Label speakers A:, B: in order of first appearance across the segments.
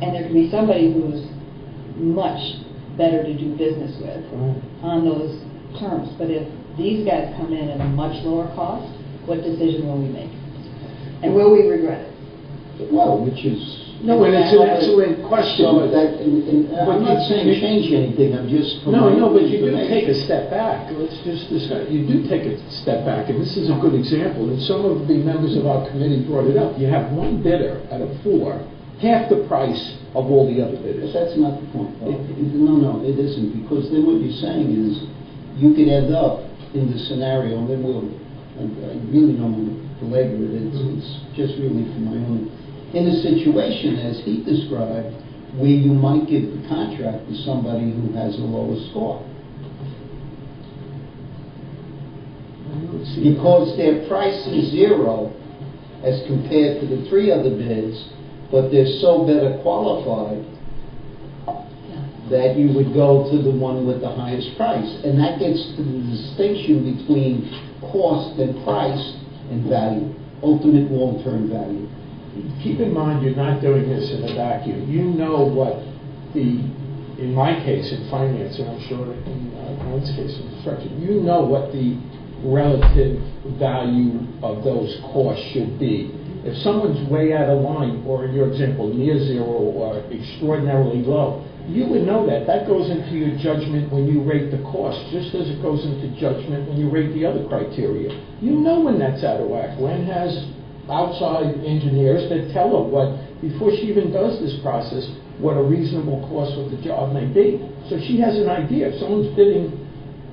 A: and there can be somebody who's much better to do business with on those terms. But if these guys come in at a much lower cost, what decision will we make? And will we regret it?
B: Well, which is...
C: No, and it's an excellent question.
B: So I'm not saying change anything, I'm just...
C: No, but you do take a step back. Let's just discuss. You do take a step back, and this is a good example, and some of the members of our committee brought it up. You have one bidder out of 4, half the price of all the other bidders.
B: But that's not the point. No, it isn't, because then what you're saying is you could end up in the scenario, and then I really don't want to belabor it, it's just really for my own... In a situation, as he described, where you might give the contract to somebody who has a lower score. Because their price is 0 as compared to the 3 other bids, but they're so better qualified that you would go to the one with the highest price. And that gets to the distinction between cost and price and value, ultimate long-term value.
C: Keep in mind, you're not doing this in a vacuum. You know what in my case, in finance, and I'm sure in Glenn's case in construction, you know what the relative value of those costs should be. If someone's way out of line, or in your example, near 0 or extraordinarily low, you would know that. That goes into your judgment when you rate the cost, just as it goes into judgment when you rate the other criteria. You know when that's out of whack. Glenn has outside engineers that tell her what, before she even does this process, what a reasonable cost of the job may be. So she has an idea. If someone's bidding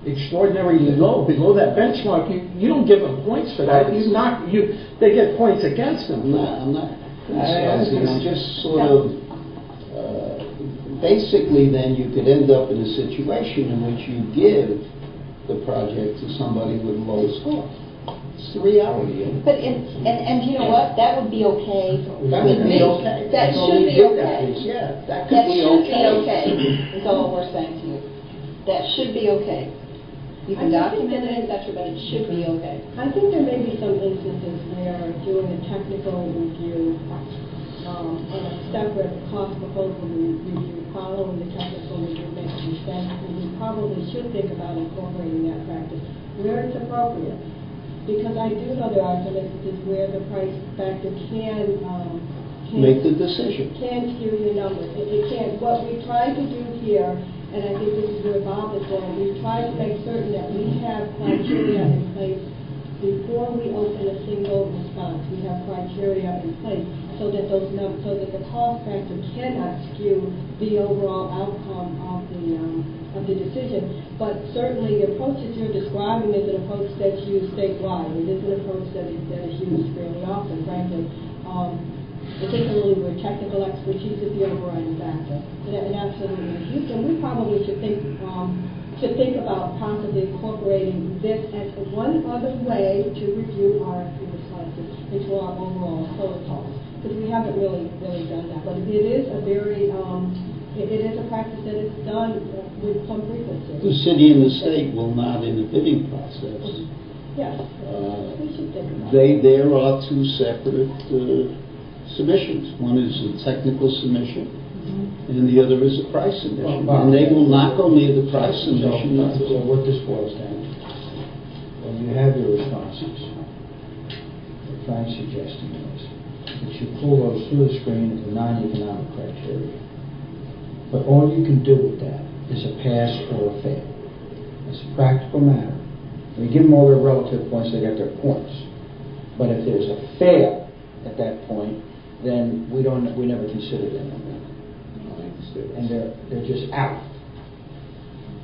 C: extraordinarily low, below that benchmark, you don't give them points for that. They get points against them.
B: I'm not criticizing. I'm just sort of, basically then you could end up in a situation in which you give the project to somebody with a low score. It's the reality of it.
A: But and you know what? That would be okay.
B: That would be okay.
A: That should be okay.
B: Yeah, that could be okay.
A: That should be okay. Is all we're saying to you. That should be okay. You can document it, etc., but it should be okay.
D: I think there may be some instances where doing a technical review on a separate cost proposal review following the technical review makes some sense, and we probably should think about incorporating that practice where it's appropriate. Because I do know there are some instances where the price factor can
B: make the decision.
D: Can skew your numbers. It can. What we try to do here, and I think this is where Bob is going, we try to make certain that we have criteria in place before we open a single response. We have criteria in place so that the cost factor cannot skew the overall outcome of the decision. But certainly the approach that you're describing is an approach that's used statewide. It is an approach that is used fairly often, frankly, particularly where technical expertise is the overriding factor. And absolutely in Houston, we probably should think about possibly incorporating this as one other way to review RFP responses into our overall protocol, because we haven't really done that. But it is a very it is a practice that is done with some frequency.
B: The city and the state will not in the bidding process.
D: Yes, we should think about it.
B: There are 2 separate submissions. One is a technical submission, and the other is a price submission. And they will not go near the price submission.
E: So what this boils down to, when you have your responses, what Frank's suggesting is that you pull those through the screen as non-economic criteria. But all you can do with that is a pass or a fail. It's a practical matter. We give them all their relative points, they get their points. But if there's a fail at that point, then we never consider them. And they're just out.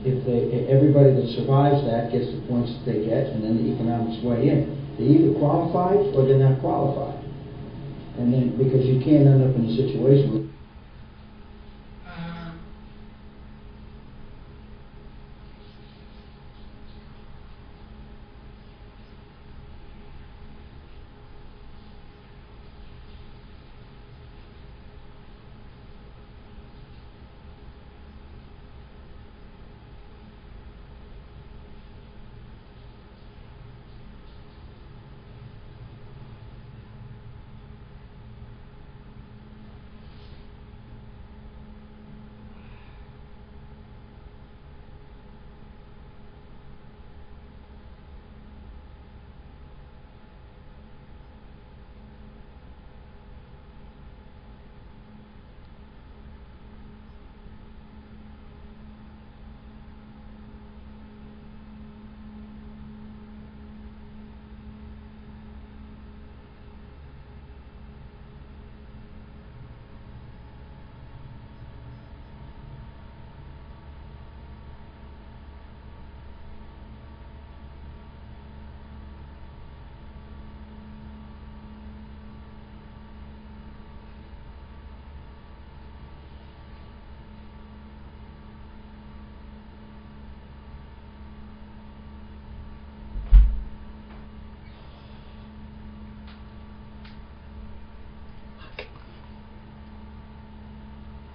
E: If everybody that survives that gets the points that they get, and then the economics weigh in. They're either qualified or they're not qualified. And then, because you can't end up in a situation where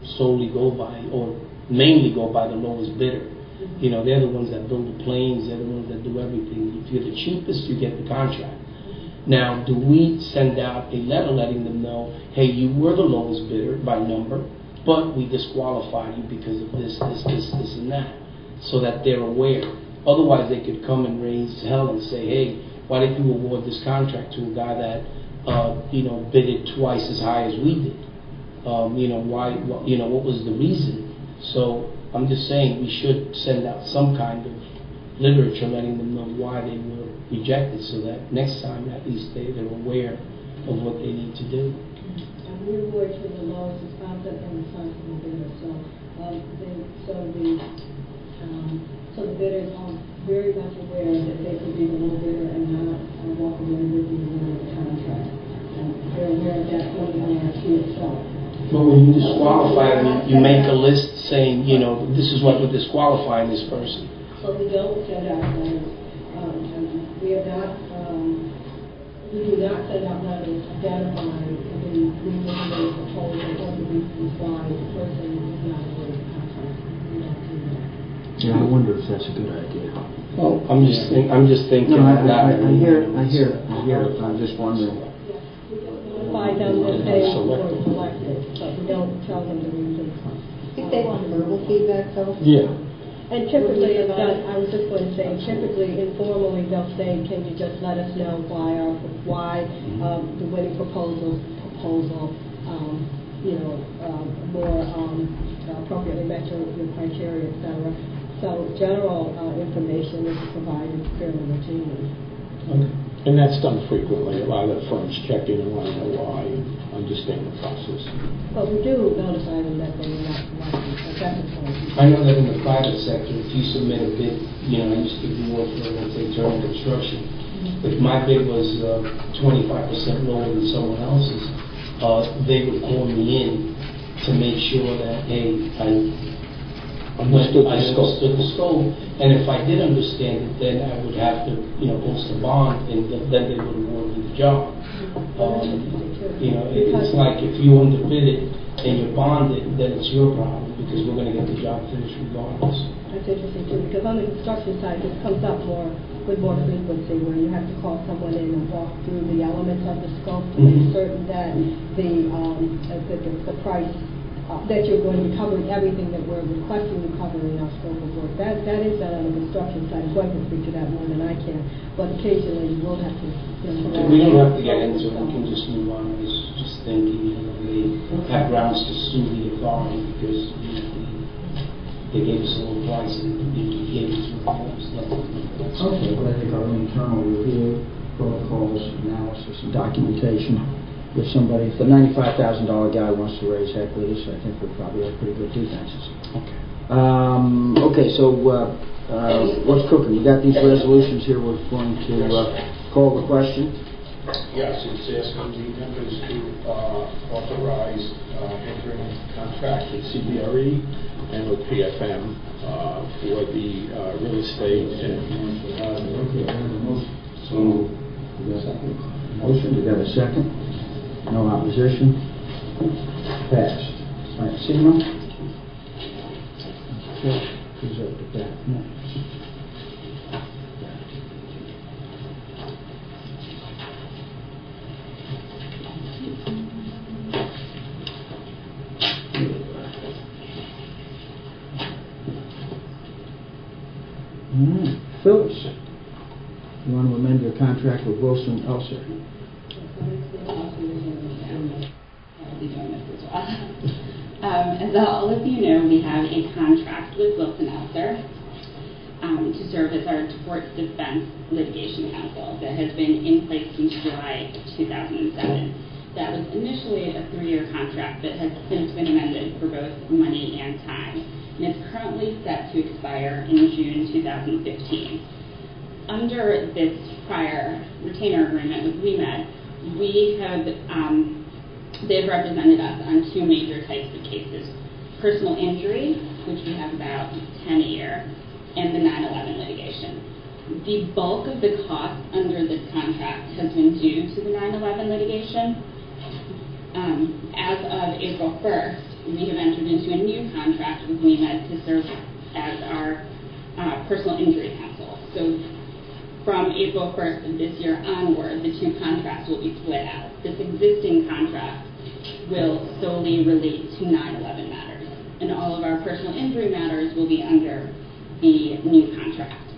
F: solely go by, or mainly go by the lowest bidder. You know, they're the ones that build the planes, they're the ones that do everything. If you're the cheapest, you get the contract. Now, do we send out a letter letting them know, hey, you were the lowest bidder by number, but we disqualified you because of this, and that, so that they're aware. Otherwise, they could come and raise hell and say, hey, why did you award this contract to a guy that, bid it twice as high as we did? What was the reason? So I'm just saying we should send out some kind of literature letting them know why they were rejected, so that next time at least they're aware of what they need to do.
D: And we award to the lowest responsive and responsible bidder. So the bidders are very much aware that they could be the low bidder and not walk away with the award of the contract. They're aware of that from the RFP itself.
F: But when you disqualify them, you make a list saying, this is what we're disqualifying this person.
D: So we don't send out letters. We do not send out letters identifying the reason for the proposal or the reasons why the person is not awarded the contract. We don't do that.
E: Yeah, I wonder if that's a good idea.
F: Well, I'm just thinking.
E: No, I hear it. I'm just wondering.
D: We don't notify them that they were selected, but we don't tell them the reasons.
A: If they want verbal feedback, though.
C: Yeah.
D: And typically, I was just going to say, typically, informally, they'll say, can you just let us know why the winning proposal, more appropriately met your criteria, et cetera. So general information is provided fairly routinely.
C: Okay. And that's done frequently. A lot of the firms check in and want to know why and understand the process.
D: But we do notify them that they were not selected. So that's important.
F: I know that in the private sector, if you submit a bid, I used to do work for, let's say, Turner Construction. If my bid was 25% lower than someone else's, they would call me in to make sure that, hey, I understood the scope, and if I did understand it, then I would have to, post a bond, and then they would award me the job. It's like if you underbid it and you bond it, then it's your problem, because we're going to get the job finished regardless.
D: That's interesting too, because on the construction side, this comes up with more frequency, where you have to call someone in and walk through the elements of the scope to make certain that the price that you're going to be covering everything that we're requesting you cover in our scope of work. That is done on the construction side. Gwen can speak to that more than I can, but occasionally you will have to.
F: We don't have to get into it. We can just move on. I was just thinking, they have grounds to sue the authority because they gave us a low price and we gave it to them.
E: Okay, but I think our internal review, protocols, analysis, and documentation. If the $95,000 guy wants to raise equities, I think we probably have pretty good defenses. Okay. So what's cooking? We got these resolutions here. We're going to call the question.
C: Yes, it's asking the members to authorize entering contract with CBRE and with PFM for the real estate and.
E: Motion. We got a second. No opposition. Passed. All right, Sigma. Okay. Who's up with that next? Phyllis, you want to amend your contract with Wilson Elser?
G: As all of you know, we have a contract with Wilson Elser to serve as our Tort Defense Litigation Counsel that has been in place since July of 2007. That was initially a 3-year contract that has since been amended for both money and time, and it's currently set to expire in June 2015. Under this prior retainer agreement with WeMed, they've represented us on 2 major types of cases: personal injury, which we have about 10 a year, and the 9/11 litigation. The bulk of the cost under this contract has been due to the 9/11 litigation. As of April 1st, we have entered into a new contract with WeMed to serve as our personal injury counsel. So from April 1st of this year onward, the two contracts will be split out. This existing contract will solely relate to 9/11 matters, and all of our personal injury matters will be under the new contract.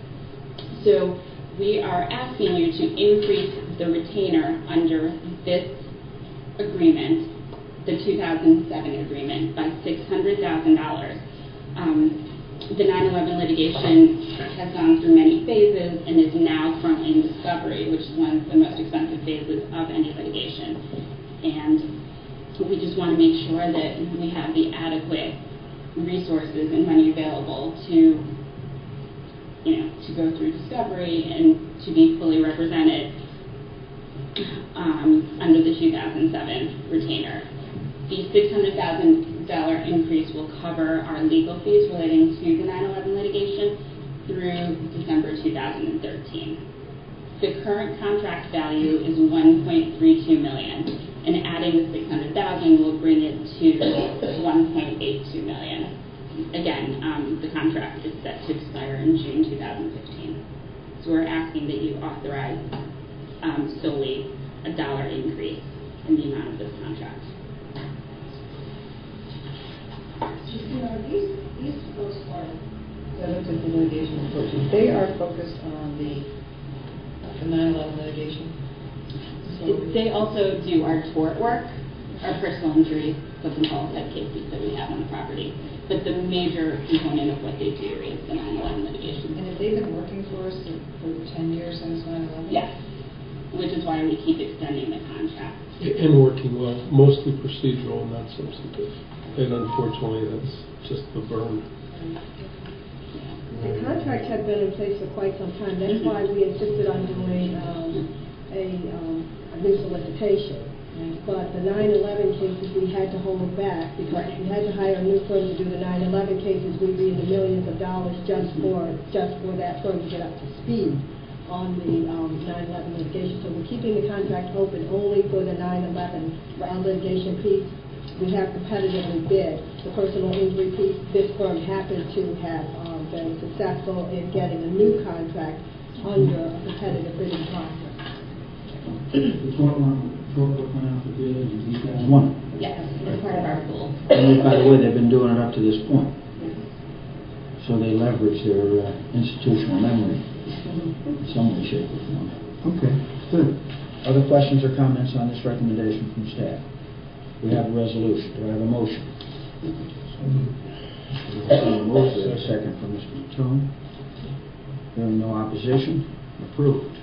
G: So we are asking you to increase the retainer under this agreement, the 2007 agreement, by $600,000. The 9/11 litigation has gone through many phases and is now currently in discovery, which is one of the most expensive phases of any litigation. And we just want to make sure that we have the adequate resources and money available to go through discovery and to be fully represented under the 2007 retainer. The $600,000 increase will cover our legal fees relating to the 9/11 litigation through December 2013. The current contract value is $1.32 million, and adding the $600,000 will bring it to $1.82 million. Again, the contract is set to expire in June 2015. So we're asking that you authorize solely a dollar increase in the amount of this contract.
D: These folks are,
A: I looked at the litigation report too. They are focused on the 9/11 litigation. So
G: They also do our tort work, our personal injury, flip and qualified cases that we have on the property. But the major component of what they do is the 9/11 litigation.
A: And have they been working for us for 10 years since 9/11?
G: Yes, which is why we keep extending the contract.
H: And working well, mostly procedural, not substantive. And unfortunately, that's just the burn.
D: the contracts have been in place for quite some time. That's why we insisted on doing a new solicitation. But the 9/11 cases, we had to hold back because we had to hire a new firm to do the 9/11 cases. We'd be in the millions of dollars just for that firm to get up to speed on the 9/11 litigation. So we're keeping the contract open only for the 9/11 litigation piece. We have competitively bid the personal injury piece. This firm happened to have been successful in getting a new contract under a competitive bidding process.
E: The tort went out for bid in 2001.
G: Yes, it's part of our pool.
E: And by the way, they've been doing it up to this point. So they leverage their institutional memory in some way, shape, or form. Okay, good. Other questions or comments on this recommendation from staff? We have a resolution. Do I have a motion? Second from Mr. Mattoon. Hearing no opposition, approved.